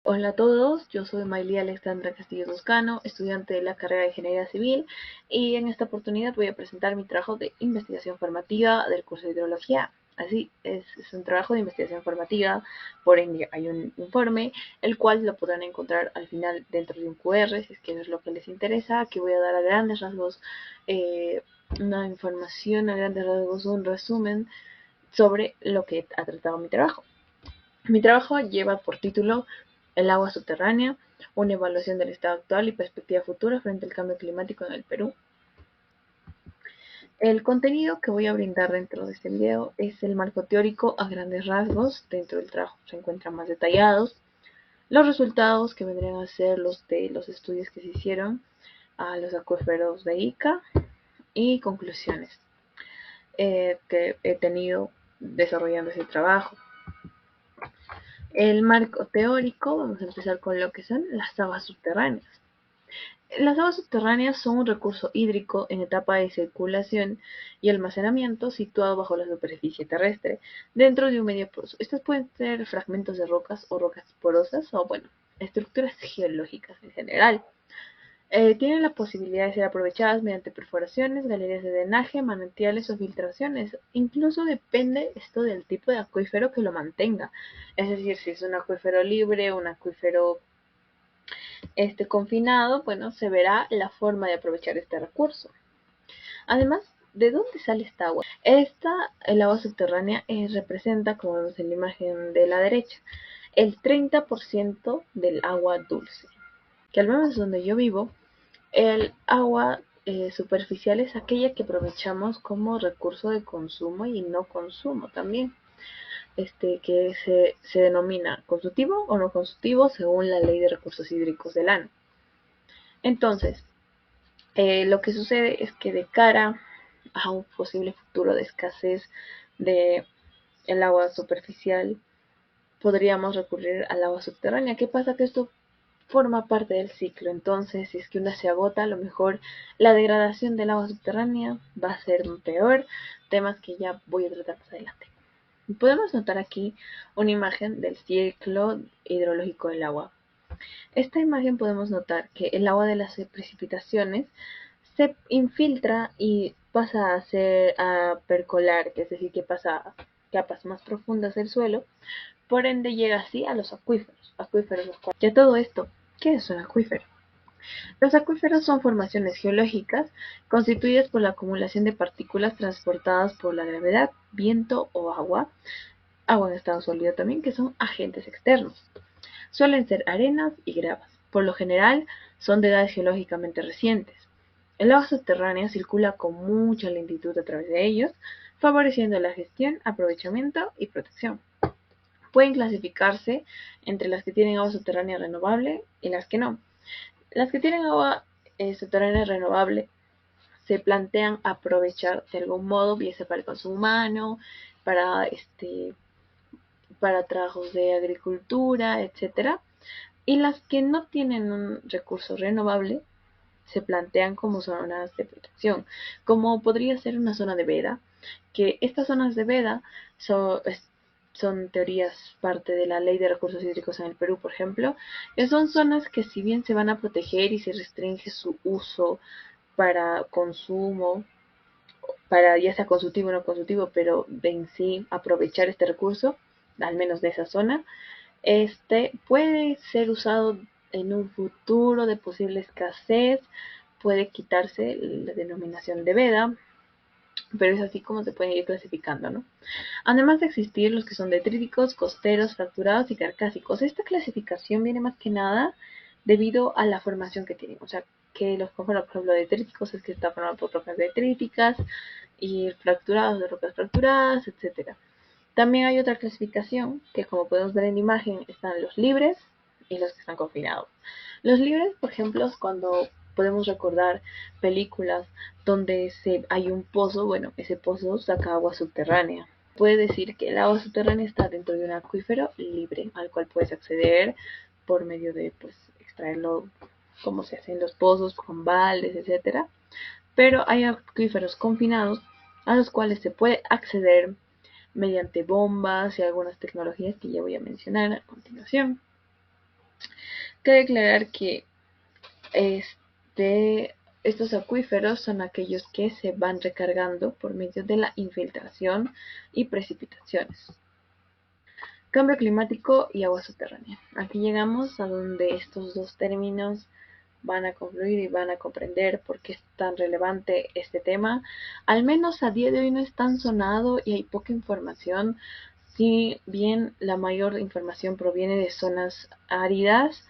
Hola a todos, yo soy Mayli Alexandra Castillo Toscano, estudiante de la carrera de Ingeniería Civil, y en esta oportunidad voy a presentar mi trabajo de investigación formativa del curso de Hidrología. Así es un trabajo de investigación formativa, por ende hay un informe, el cual lo podrán encontrar al final dentro de un QR, si es que es lo que les interesa. Aquí voy a dar a grandes rasgos una información, a grandes rasgos un resumen sobre lo que ha tratado mi trabajo. Mi trabajo lleva por título El agua subterránea, una evaluación del estado actual y perspectiva futura frente al cambio climático en el Perú. El contenido que voy a brindar dentro de este video es el marco teórico a grandes rasgos. Dentro del trabajo se encuentran más detallados los resultados que vendrían a ser los de los estudios que se hicieron a los acuíferos de Ica y conclusiones que he tenido desarrollando ese trabajo. El marco teórico, vamos a empezar con lo que son las aguas subterráneas. Las aguas subterráneas son un recurso hídrico en etapa de circulación y almacenamiento situado bajo la superficie terrestre, dentro de un medio poroso. Estas pueden ser fragmentos de rocas o rocas porosas o, bueno, estructuras geológicas en general. Tienen la posibilidad de ser aprovechadas mediante perforaciones, galerías de drenaje, manantiales o filtraciones. Incluso depende esto del tipo de acuífero que lo mantenga. Es decir, si es un acuífero libre, un acuífero confinado, bueno, se verá la forma de aprovechar este recurso. Además, ¿de dónde sale esta agua? El agua subterránea, representa, como vemos en la imagen de la derecha, el 30% del agua dulce. Que al menos donde yo vivo, el agua superficial es aquella que aprovechamos como recurso de consumo y no consumo también. Que se denomina consultivo o no consultivo según la ley de recursos hídricos del ANO. Entonces, lo que sucede es que de cara a un posible futuro de escasez de el agua superficial, podríamos recurrir al agua subterránea. ¿Qué pasa? Que esto forma parte del ciclo. Entonces, si es que una se agota, a lo mejor la degradación del agua subterránea va a ser peor, temas que ya voy a tratar más adelante. Podemos notar aquí una imagen del ciclo hidrológico del agua. Esta imagen podemos notar que el agua de las precipitaciones se infiltra y pasa a percolar, es decir, que pasa a capas más profundas del suelo, por ende llega así a los acuíferos los cuales. Ya todo esto, ¿qué es un acuífero? Los acuíferos son formaciones geológicas constituidas por la acumulación de partículas transportadas por la gravedad, viento o agua en estado sólido también, que son agentes externos. Suelen ser arenas y gravas. Por lo general, son de edades geológicamente recientes. El agua subterránea circula con mucha lentitud a través de ellos, favoreciendo la gestión, aprovechamiento y protección. Pueden clasificarse entre las que tienen agua subterránea renovable y las que no. Las que tienen agua subterránea renovable se plantean aprovechar de algún modo, bien sea para el consumo humano, para para trabajos de agricultura, etcétera. Y las que no tienen un recurso renovable se plantean como zonas de protección, como podría ser una zona de veda, que estas zonas de veda son, son teorías parte de la ley de recursos hídricos en el Perú, por ejemplo, que son zonas que si bien se van a proteger y se restringe su uso para consumo, para ya sea consultivo o no consultivo, pero de en sí aprovechar este recurso, al menos de esa zona, puede ser usado en un futuro de posible escasez, puede quitarse la denominación de veda, pero es así como se pueden ir clasificando, ¿no? Además de existir los que son detríticos, costeros, fracturados y carcásicos. Esta clasificación viene más que nada debido a la formación que tienen, o sea, que los por ejemplo, detríticos es que está formado por rocas detríticas y fracturados de rocas fracturadas, etcétera. También hay otra clasificación que, como podemos ver en la imagen, están los libres y los que están confinados. Los libres, por ejemplo, es cuando podemos recordar películas donde hay un pozo, bueno, ese pozo saca agua subterránea. Puede decir que el agua subterránea está dentro de un acuífero libre al cual puedes acceder por medio de extraerlo como se hace en los pozos, con baldes, etcétera. Pero hay acuíferos confinados a los cuales se puede acceder mediante bombas y algunas tecnologías que ya voy a mencionar a continuación. Cabe aclarar que estos acuíferos son aquellos que se van recargando por medio de la infiltración y precipitaciones. Cambio climático y agua subterránea. Aquí llegamos a donde estos dos términos van a confluir y van a comprender por qué es tan relevante este tema. Al menos a día de hoy no es tan sonado y hay poca información. Si bien la mayor información proviene de zonas áridas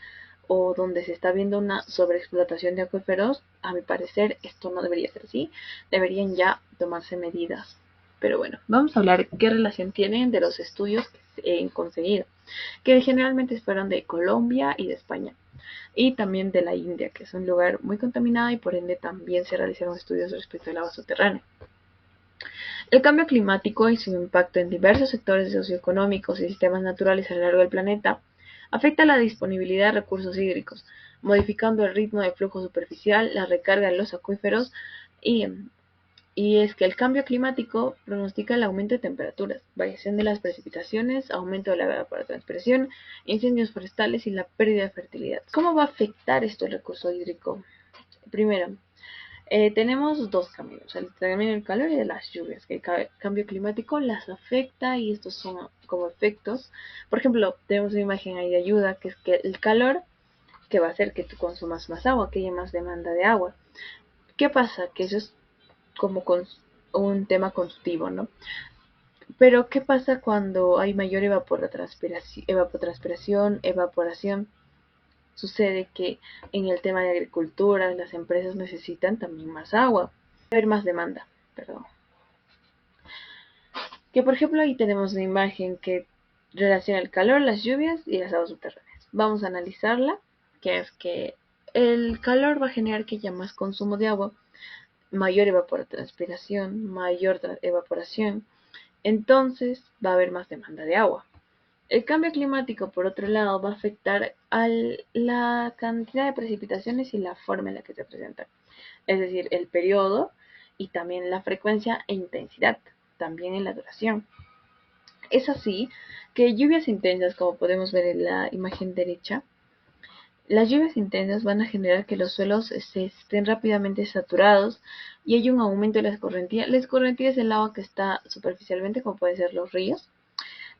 o donde se está viendo una sobreexplotación de acuíferos, a mi parecer esto no debería ser así. Deberían ya tomarse medidas. Pero bueno, vamos a hablar qué relación tienen de los estudios que se han conseguido, que generalmente fueron de Colombia y de España, y también de la India, que es un lugar muy contaminado y por ende también se realizaron estudios respecto al agua subterránea. El cambio climático y su impacto en diversos sectores socioeconómicos y sistemas naturales a lo largo del planeta afecta la disponibilidad de recursos hídricos, modificando el ritmo de flujo superficial, la recarga en los acuíferos y es que el cambio climático pronostica el aumento de temperaturas, variación de las precipitaciones, aumento de la evapotranspiración, incendios forestales y la pérdida de fertilidad. ¿Cómo va a afectar esto el recurso hídrico? Primero, tenemos dos caminos, el camino del calor y de las lluvias, que el cambio climático las afecta y estos son como efectos. Por ejemplo, tenemos una imagen ahí de ayuda, que es que el calor que va a hacer que tú consumas más agua, que haya más demanda de agua. ¿Qué pasa? Que eso es como con un tema consultivo, ¿no? Pero ¿qué pasa cuando hay mayor evaporación? Sucede que en el tema de agricultura las empresas necesitan también más agua, va a haber más demanda, perdón. Que por ejemplo ahí tenemos una imagen que relaciona el calor, las lluvias y las aguas subterráneas. Vamos a analizarla, que es que el calor va a generar que haya más consumo de agua, mayor evapotranspiración, mayor evaporación, entonces va a haber más demanda de agua. El cambio climático, por otro lado, va a afectar a la cantidad de precipitaciones y la forma en la que se presentan, es decir, el periodo y también la frecuencia e intensidad, también en la duración. Es así que lluvias intensas, como podemos ver en la imagen derecha, las lluvias intensas van a generar que los suelos se estén rápidamente saturados y hay un aumento de la escorrentía. La escorrentía es el agua que está superficialmente, como pueden ser los ríos,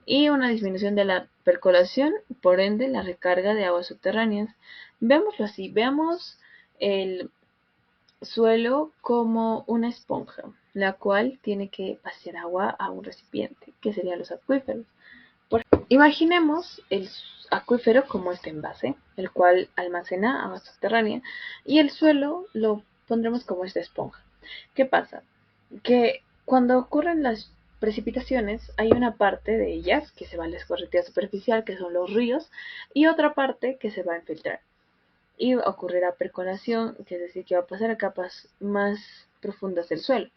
y una disminución de la percolación, por ende la recarga de aguas subterráneas. Veámoslo así, veamos el suelo como una esponja, la cual tiene que pasear agua a un recipiente, que serían los acuíferos. Imaginemos el acuífero como este envase, el cual almacena agua subterránea, y el suelo lo pondremos como esta esponja. ¿Qué pasa? Que cuando ocurren las precipitaciones, hay una parte de ellas que se va a la escorrentía superficial, que son los ríos, y otra parte que se va a infiltrar. Y ocurrirá percolación, que es decir, que va a pasar a capas más profundas del suelo.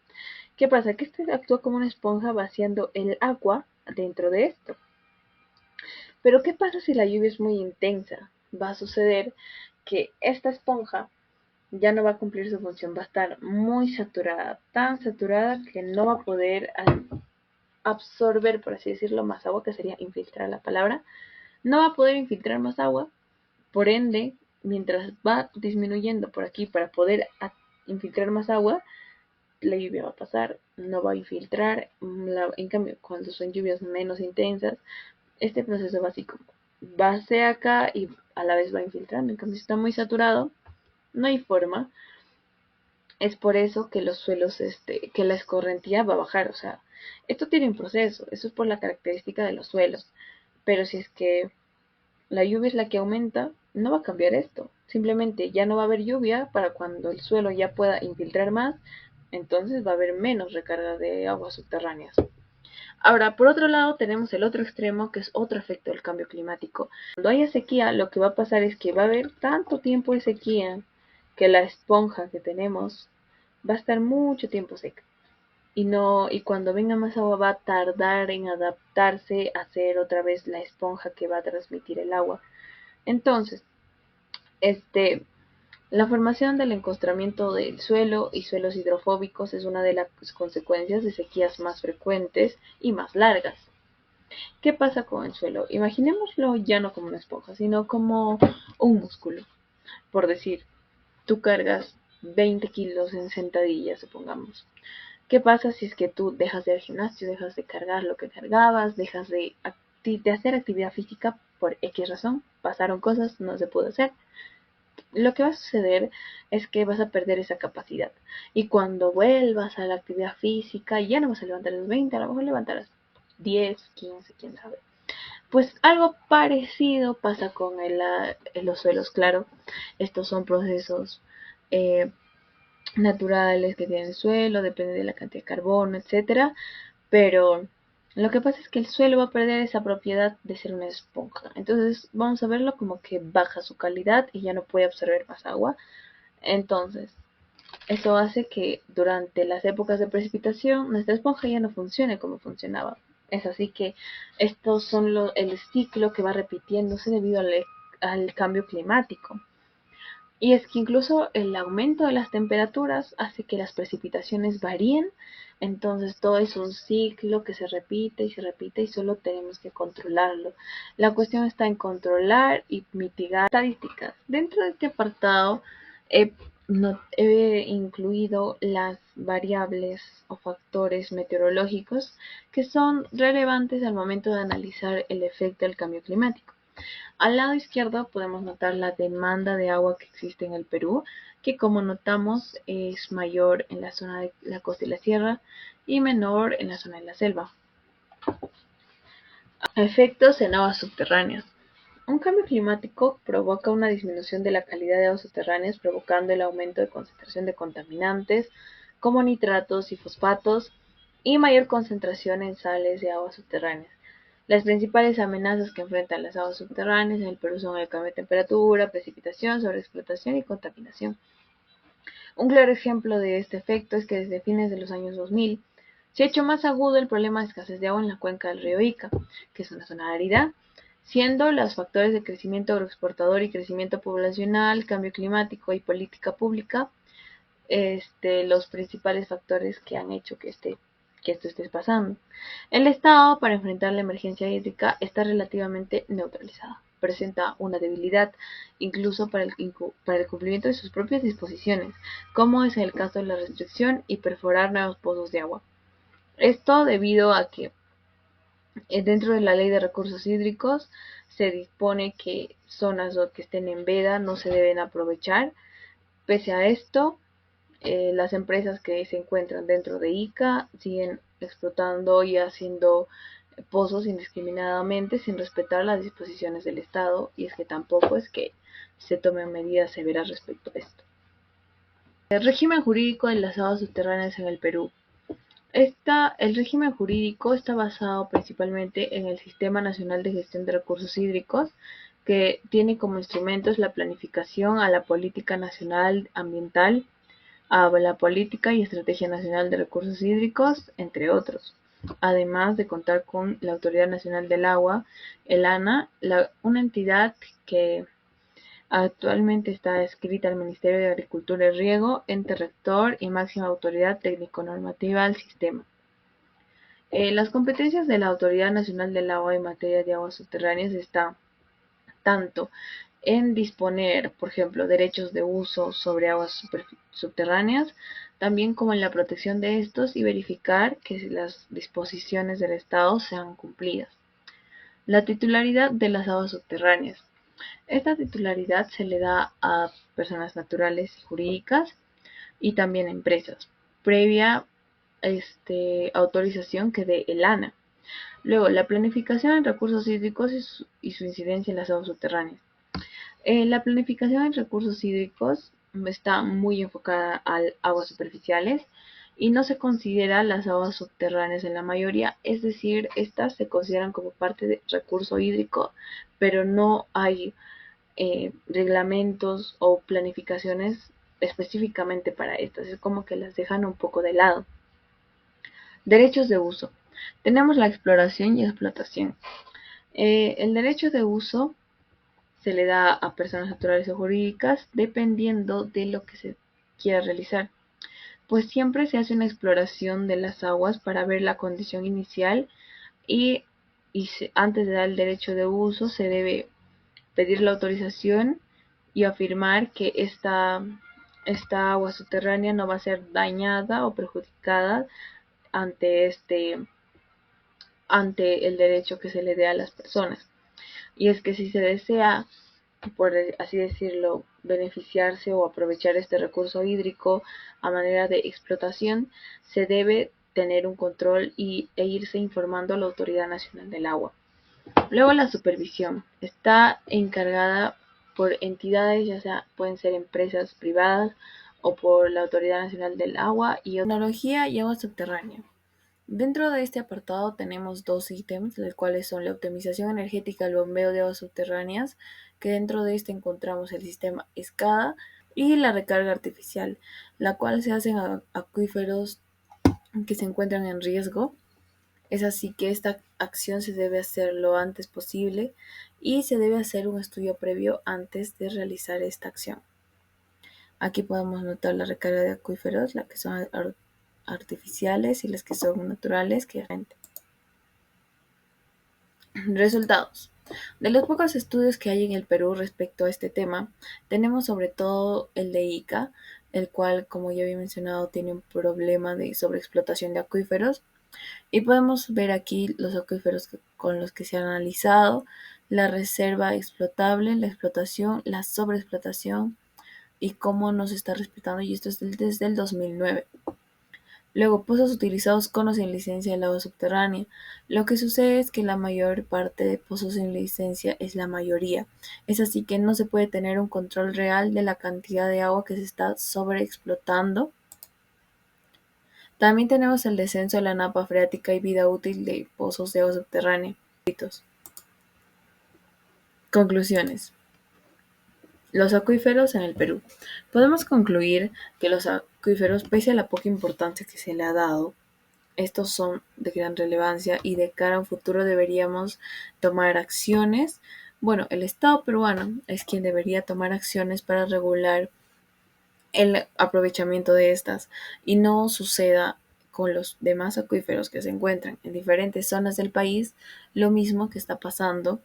¿Qué pasa? Que este actúa como una esponja vaciando el agua dentro de esto. Pero ¿qué pasa si la lluvia es muy intensa? Va a suceder que esta esponja ya no va a cumplir su función, va a estar muy saturada, tan saturada que no va a poder absorber, por así decirlo, más agua, que sería infiltrar la palabra, no va a poder infiltrar más agua, por ende, mientras va disminuyendo por aquí para poder infiltrar más agua, la lluvia va a pasar, no va a infiltrar, en cambio, cuando son lluvias menos intensas, este proceso básico va hacia acá y a la vez va infiltrando, en cambio si está muy saturado, no hay forma. Es por eso que los suelos, que la escorrentía va a bajar, o sea, esto tiene un proceso, eso es por la característica de los suelos, pero si es que la lluvia es la que aumenta, no va a cambiar esto, simplemente ya no va a haber lluvia para cuando el suelo ya pueda infiltrar más, entonces va a haber menos recarga de aguas subterráneas. Ahora, por otro lado, tenemos el otro extremo, que es otro efecto del cambio climático. Cuando haya sequía, lo que va a pasar es que va a haber tanto tiempo de sequía que la esponja que tenemos va a estar mucho tiempo seca. Y cuando venga más agua va a tardar en adaptarse a ser otra vez la esponja que va a transmitir el agua. Entonces, la formación del encostramiento del suelo y suelos hidrofóbicos es una de las consecuencias de sequías más frecuentes y más largas. ¿Qué pasa con el suelo? Imaginémoslo ya no como una esponja, sino como un músculo. Por decir, tú cargas 20 kilos en sentadillas, supongamos. ¿Qué pasa si es que tú dejas de ir al gimnasio, dejas de cargar lo que cargabas, dejas de hacer actividad física por X razón? Pasaron cosas, no se pudo hacer. Lo que va a suceder es que vas a perder esa capacidad. Y cuando vuelvas a la actividad física, ya no vas a levantar los 20, a lo mejor levantarás 10, 15, quién sabe. Pues algo parecido pasa con los suelos, claro. Estos son procesos eh, naturales que tiene el suelo, depende de la cantidad de carbono, etcétera. Pero lo que pasa es que el suelo va a perder esa propiedad de ser una esponja. Entonces vamos a verlo como que baja su calidad y ya no puede absorber más agua. Entonces, eso hace que durante las épocas de precipitación nuestra esponja ya no funcione como funcionaba. Es así que estos son el ciclo que va repitiéndose debido al cambio climático. Y es que incluso el aumento de las temperaturas hace que las precipitaciones varíen, entonces todo es un ciclo que se repite y se repite y solo tenemos que controlarlo. La cuestión está en controlar y mitigar estadísticas. Dentro de este apartado he, he incluido las variables o factores meteorológicos que son relevantes al momento de analizar el efecto del cambio climático. Al lado izquierdo podemos notar la demanda de agua que existe en el Perú, que como notamos es mayor en la zona de la costa y la sierra y menor en la zona de la selva. Efectos en aguas subterráneas. Un cambio climático provoca una disminución de la calidad de aguas subterráneas, provocando el aumento de concentración de contaminantes como nitratos y fosfatos y mayor concentración en sales de aguas subterráneas. Las principales amenazas que enfrentan las aguas subterráneas en el Perú son el cambio de temperatura, precipitación, sobreexplotación y contaminación. Un claro ejemplo de este efecto es que desde fines de los años 2000 se ha hecho más agudo el problema de escasez de agua en la cuenca del río Ica, que es una zona árida, siendo los factores de crecimiento agroexportador y crecimiento poblacional, cambio climático y política pública los principales factores que han hecho que esto esté pasando. El Estado, para enfrentar la emergencia hídrica, está relativamente neutralizado. Presenta una debilidad incluso para el cumplimiento de sus propias disposiciones, como es el caso de la restricción y perforar nuevos pozos de agua. Esto debido a que dentro de la Ley de Recursos Hídricos se dispone que zonas que estén en veda no se deben aprovechar. Pese a esto, las empresas que se encuentran dentro de ICA siguen explotando y haciendo pozos indiscriminadamente sin respetar las disposiciones del Estado, y es que tampoco es que se tomen medidas severas respecto a esto. El régimen jurídico de las aguas subterráneas en el Perú. El régimen jurídico está basado principalmente en el Sistema Nacional de Gestión de Recursos Hídricos, que tiene como instrumentos la planificación a la política nacional ambiental, a la política y estrategia nacional de recursos hídricos, entre otros. Además de contar con la Autoridad Nacional del Agua, el ANA, una entidad que actualmente está adscrita al Ministerio de Agricultura y Riego, ente rector y máxima autoridad técnico-normativa del sistema. Las competencias de la Autoridad Nacional del Agua en materia de aguas subterráneas están tanto en disponer, por ejemplo, derechos de uso sobre aguas subterráneas, también como en la protección de estos y verificar que las disposiciones del Estado sean cumplidas. La titularidad de las aguas subterráneas. Esta titularidad se le da a personas naturales y jurídicas y también a empresas, previa autorización que dé el ANA. Luego, la planificación en recursos hídricos y su incidencia en las aguas subterráneas. La planificación en recursos hídricos está muy enfocada a aguas superficiales y no se considera las aguas subterráneas en la mayoría, es decir, estas se consideran como parte de recurso hídrico, pero no hay reglamentos o planificaciones específicamente para estas, es como que las dejan un poco de lado. Derechos de uso. Tenemos la exploración y explotación. El derecho de uso se le da a personas naturales o jurídicas dependiendo de lo que se quiera realizar, pues siempre se hace una exploración de las aguas para ver la condición inicial y antes de dar el derecho de uso se debe pedir la autorización y afirmar que esta agua subterránea no va a ser dañada o perjudicada ante ante el derecho que se le dé a las personas. Y es que si se desea, por así decirlo, beneficiarse o aprovechar este recurso hídrico a manera de explotación, se debe tener un control e irse informando a la Autoridad Nacional del Agua. Luego la supervisión está encargada por entidades, ya sea pueden ser empresas privadas o por la Autoridad Nacional del Agua y tecnología y agua subterránea. Dentro de este apartado tenemos dos ítems, los cuales son la optimización energética del bombeo de aguas subterráneas, que dentro de este encontramos el sistema SCADA y la recarga artificial, la cual se hace en acuíferos que se encuentran en riesgo. Es así que esta acción se debe hacer lo antes posible y se debe hacer un estudio previo antes de realizar esta acción. Aquí podemos notar la recarga de acuíferos, las que son artificiales y las que son naturales, que resultados. De los pocos estudios que hay en el Perú respecto a este tema, tenemos sobre todo el de ICA, el cual, como ya había mencionado, tiene un problema de sobreexplotación de acuíferos. Y podemos ver aquí los acuíferos con los que se ha analizado, la reserva explotable, la explotación, la sobreexplotación y cómo no se está respetando, y esto es desde el 2009. Luego, pozos utilizados con o sin licencia del agua subterránea. Lo que sucede es que la mayor parte de pozos sin licencia es la mayoría. Es así que no se puede tener un control real de la cantidad de agua que se está sobreexplotando. También tenemos el descenso de la napa freática y vida útil de pozos de agua subterránea. Conclusiones. Los acuíferos en el Perú. Podemos concluir que los acuíferos, pese a la poca importancia que se le ha dado, estos son de gran relevancia y de cara a un futuro deberíamos tomar acciones. Bueno, el Estado peruano es quien debería tomar acciones para regular el aprovechamiento de estas y no suceda con los demás acuíferos que se encuentran en diferentes zonas del país lo mismo que está pasando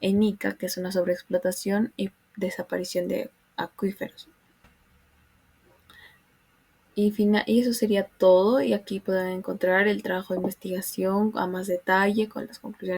en Ica, que es una sobreexplotación y desaparición de acuíferos. Y eso sería todo, y aquí pueden encontrar el trabajo de investigación a más detalle con las conclusiones.